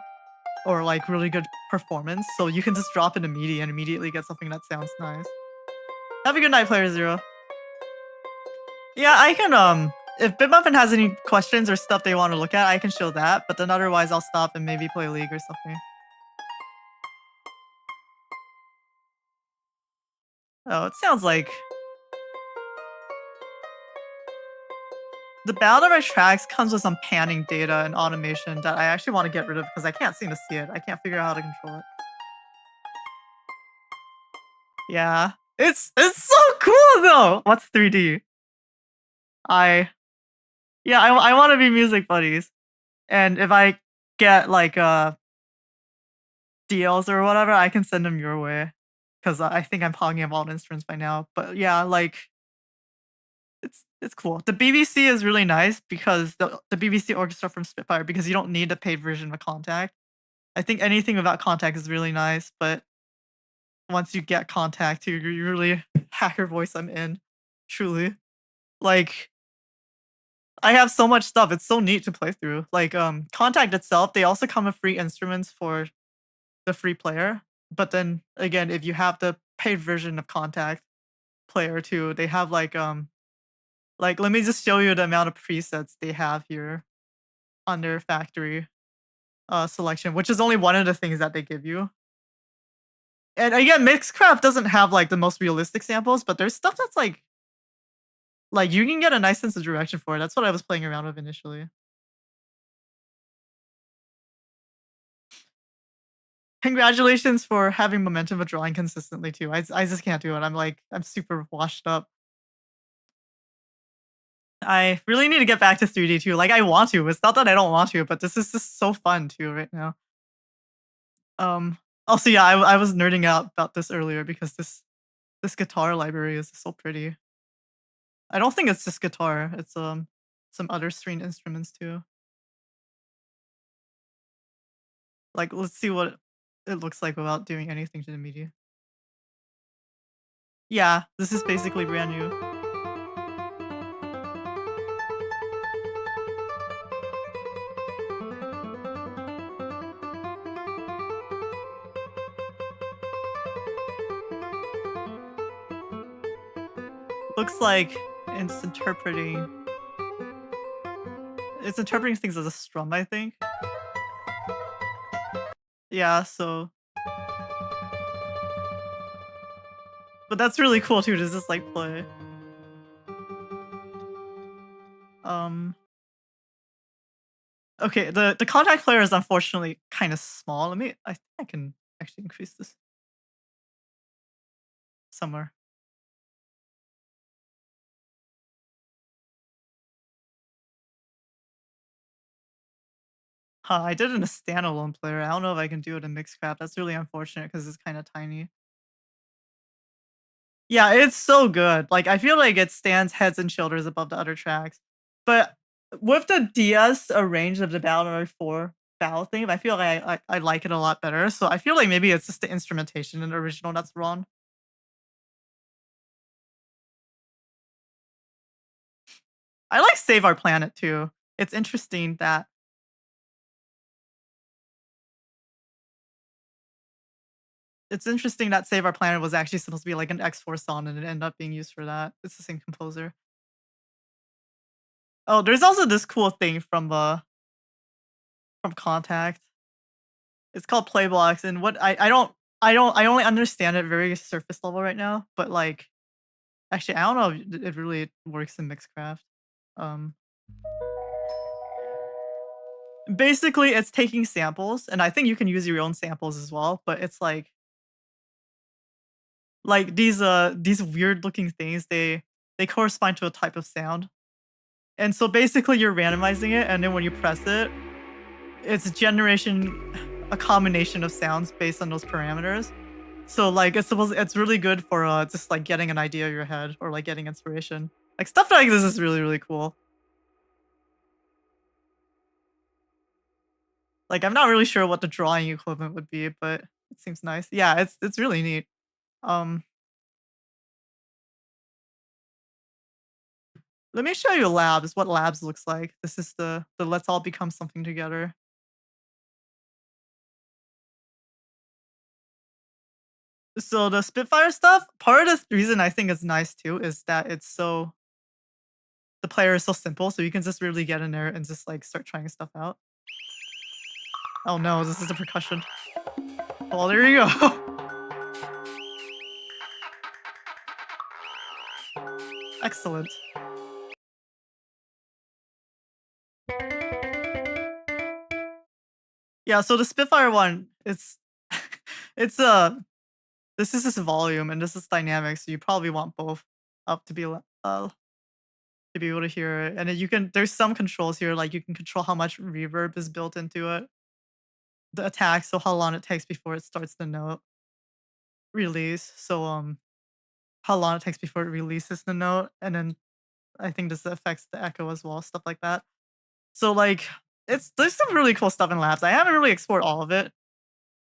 or like really good performance. So you can just drop in a MIDI and immediately get something that sounds nice. Have a good night, Player Zero. Yeah, I can if Bitmuffin has any questions or stuff they want to look at, I can show that. But then otherwise I'll stop and maybe play League or something. Oh, it sounds like the Boundary tracks comes with some panning data and automation that I actually want to get rid of because I can't seem to see it. I can't figure out how to control it. Yeah. It's so cool though! What's 3D? I yeah, I wanna be music buddies. And if I get like deals or whatever, I can send them your way. Cause I think I'm hogging up all the instruments by now. But yeah, like it's cool. The BBC is really nice because the BBC orchestra from Spitfire because you don't need the paid version of Contact. I think anything without Contact is really nice, but once you get Contact, you really hacker voice I'm in. Truly. Like I have so much stuff. It's so neat to play through. Like Contact itself, they also come with free instruments for the free player. But then again, if you have the paid version of Contact player too, they have like let me just show you the amount of presets they have here on their factory selection, which is only one of the things that they give you. And again, Mixcraft doesn't have like the most realistic samples, but there's stuff that's like you can get a nice sense of direction for it. That's what I was playing around with initially. Congratulations for having momentum of drawing consistently too. I just can't do it. I'm super washed up. I really need to get back to 3D too. Like I want to. It's not that I don't want to, but this is just so fun too right now. Um Also yeah, I was nerding out about this earlier because this guitar library is so pretty. I don't think it's just guitar. It's some other string instruments too. Like let's see what it looks like without doing anything to the media. Yeah, this is basically brand new. Looks like it's interpreting it's interpreting things as a strum, I think. Yeah, so but that's really cool too to just like play. Um okay, the contact player is unfortunately kind of small. I think I can actually increase this somewhere. Huh, I did it in a standalone player. I don't know if I can do it in Mixcraft. That's really unfortunate because it's kind of tiny. Yeah, it's so good. Like I feel like it stands heads and shoulders above the other tracks. But with the DS arranged of the Battle Royale 4 battle theme, I feel like I like it a lot better. So I feel like maybe it's just the instrumentation in the original that's wrong. I like Save Our Planet too. It's interesting that Save Our Planet was actually supposed to be like an X4 song and it ended up being used for that. It's the same composer. Oh, there's also this cool thing from Contact. It's called Playblocks, and what I don't I only understand it very surface level right now, but, like, actually, I don't know if it really works in Mixcraft. Um, Basically, it's taking samples, and I think you can use your own samples as well, but it's like these weird looking things, they correspond to a type of sound. And so basically you're randomizing it, and then when you press it, it's a combination of sounds based on those parameters. So, like, it's really good for, just, like, getting an idea in your head or, like, getting inspiration. Like, stuff like this is really, really cool. Like, I'm not really sure what the drawing equivalent would be, but it seems nice. Yeah, it's really neat. Um, Let me show you Labs, what Labs looks like. This is the Let's All Become Something Together. So the Spitfire stuff, part of the reason I think it's nice too is that the player is so simple, so you can just really get in there and just, like, start trying stuff out. Oh no, this is the percussion. Well, there you go. Excellent. Yeah, so the Spitfire one, it's, this is just volume and this is dynamic, so you probably want both up to be able to hear it. And then there's some controls here, like you can control how much reverb is built into it, the attack, so how long it takes before it starts the note release. So, how long it takes before it releases the note, and then I think this affects the echo as well, stuff like that. So, like, there's some really cool stuff in Labs. I haven't really explored all of it.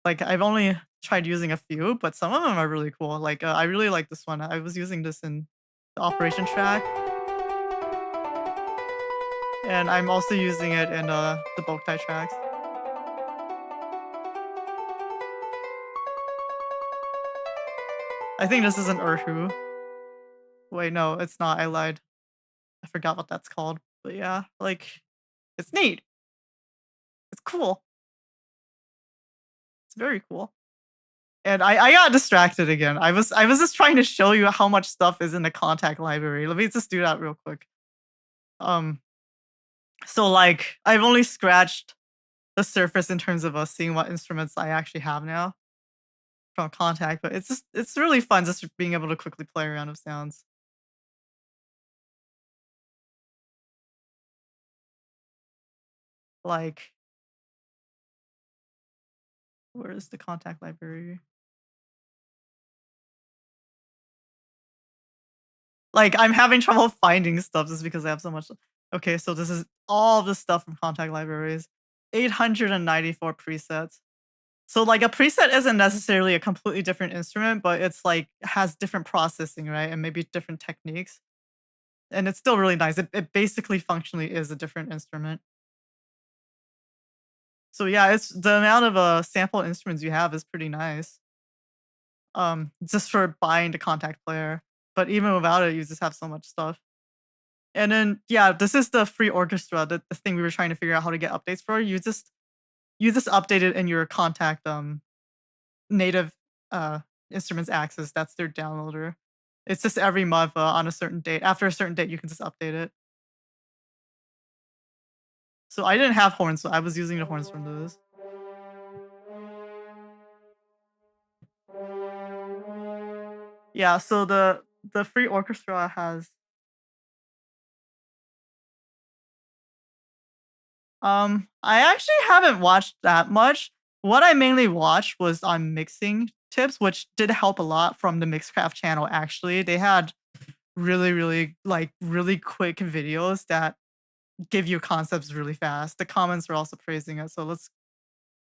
Like, I've only tried using a few, but some of them are really cool. Like, I really like this one. I was using this in the operation track, and I'm also using it in, the bulk tie tracks. I think this is an Erhu. Wait, no, it's not. I lied. I forgot what that's called. But yeah, like, it's neat. It's cool. It's very cool. And I got distracted again. I was just trying to show you how much stuff is in the contact library. Let me just do that real quick. Um, so, like, I've only scratched the surface in terms of, seeing what instruments I actually have now from contact, but it's really fun just being able to quickly play around with sounds. Like, where is the contact library? Like, I'm having trouble finding stuff just because I have so much. Okay, so this is all the stuff from contact libraries. 894 presets. So, like, a preset isn't necessarily a completely different instrument, but it's, like, has different processing, right? And maybe different techniques. And it's still really nice. It basically functionally is a different instrument. So, yeah, it's the amount of, sample instruments you have is pretty nice, just for buying the contact player. But even without it, you just have so much stuff. And then, yeah, this is the free orchestra, the thing we were trying to figure out how to get updates for. You just update it in your contact, native, uh, instruments access. That's their downloader. It's just every month, on a certain date. After a certain date, you can just update it. So I didn't have horns, so I was using the horns from this. Yeah, so the free orchestra has, I actually haven't watched that much. What I mainly watched was on mixing tips, which did help a lot from the Mixcraft channel, actually. They had really, really, like, really quick videos that give you concepts really fast. The comments were also praising it, so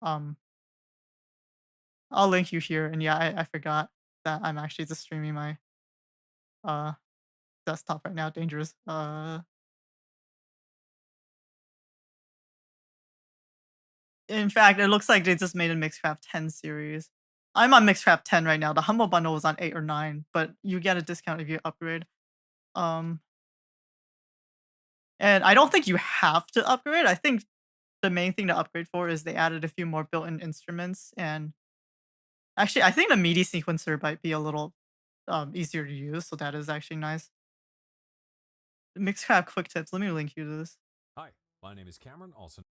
um I'll link you here, and yeah, I forgot that I'm actually just streaming my, uh, desktop right now, dangerous. In fact, it looks like they just made a Mixcraft 10 series. I'm on Mixcraft 10 right now. The Humble Bundle was on 8 or 9, but you get a discount if you upgrade. Um, and I don't think you have to upgrade. I think the main thing to upgrade for is they added a few more built-in instruments and Actually, I think the MIDI sequencer might be a little easier to use, so that is actually nice. Mixcraft quick tips. Let me link you to this. Hi, my name is Cameron, also.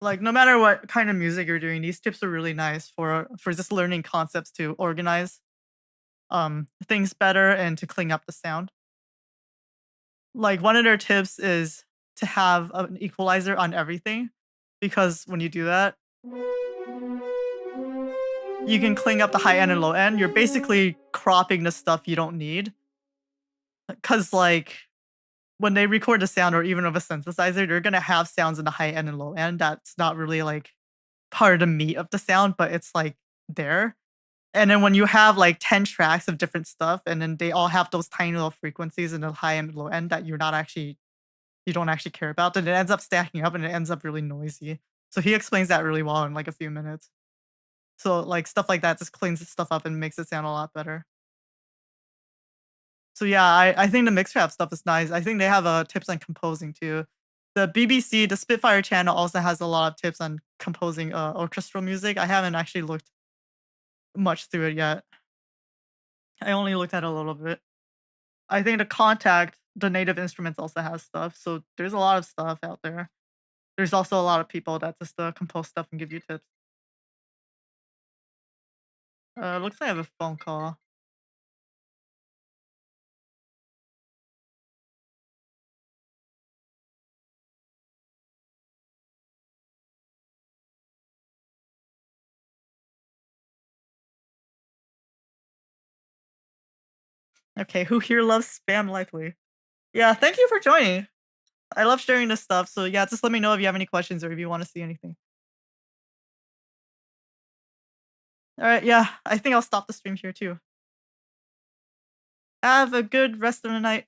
Like no matter what kind of music you're doing, these tips are really nice for just learning concepts to organize things better and to clean up the sound. Like one of their tips is to have an equalizer on everything because when you do that, you can clean up the high end and low end. You're basically cropping the stuff you don't need. Cause like when they record the sound or even of a synthesizer, they're gonna have sounds in the high end and low end that's not really like part of the meat of the sound, but it's like there. And then when you have like 10 tracks of different stuff and then they all have those tiny little frequencies in the high and low end that you don't actually care about, then it ends up stacking up and it ends up really noisy. So he explains that really well in like a few minutes. So like stuff like that just cleans the stuff up and makes it sound a lot better. So yeah, I think the Mixcraft stuff is nice. I think they have tips on composing too. The BBC, the Spitfire channel also has a lot of tips on composing orchestral music. I haven't actually looked much through it yet. I only looked at a little bit. I think the Contact, the Native Instruments also has stuff. So there's a lot of stuff out there. There's also a lot of people that just compose stuff and give you tips. Looks like I have a phone call. Okay, who here loves spam likely? Yeah, thank you for joining. I love sharing this stuff. So yeah, just let me know if you have any questions or if you want to see anything. All right, yeah, I think I'll stop the stream here too. Have a good rest of the night.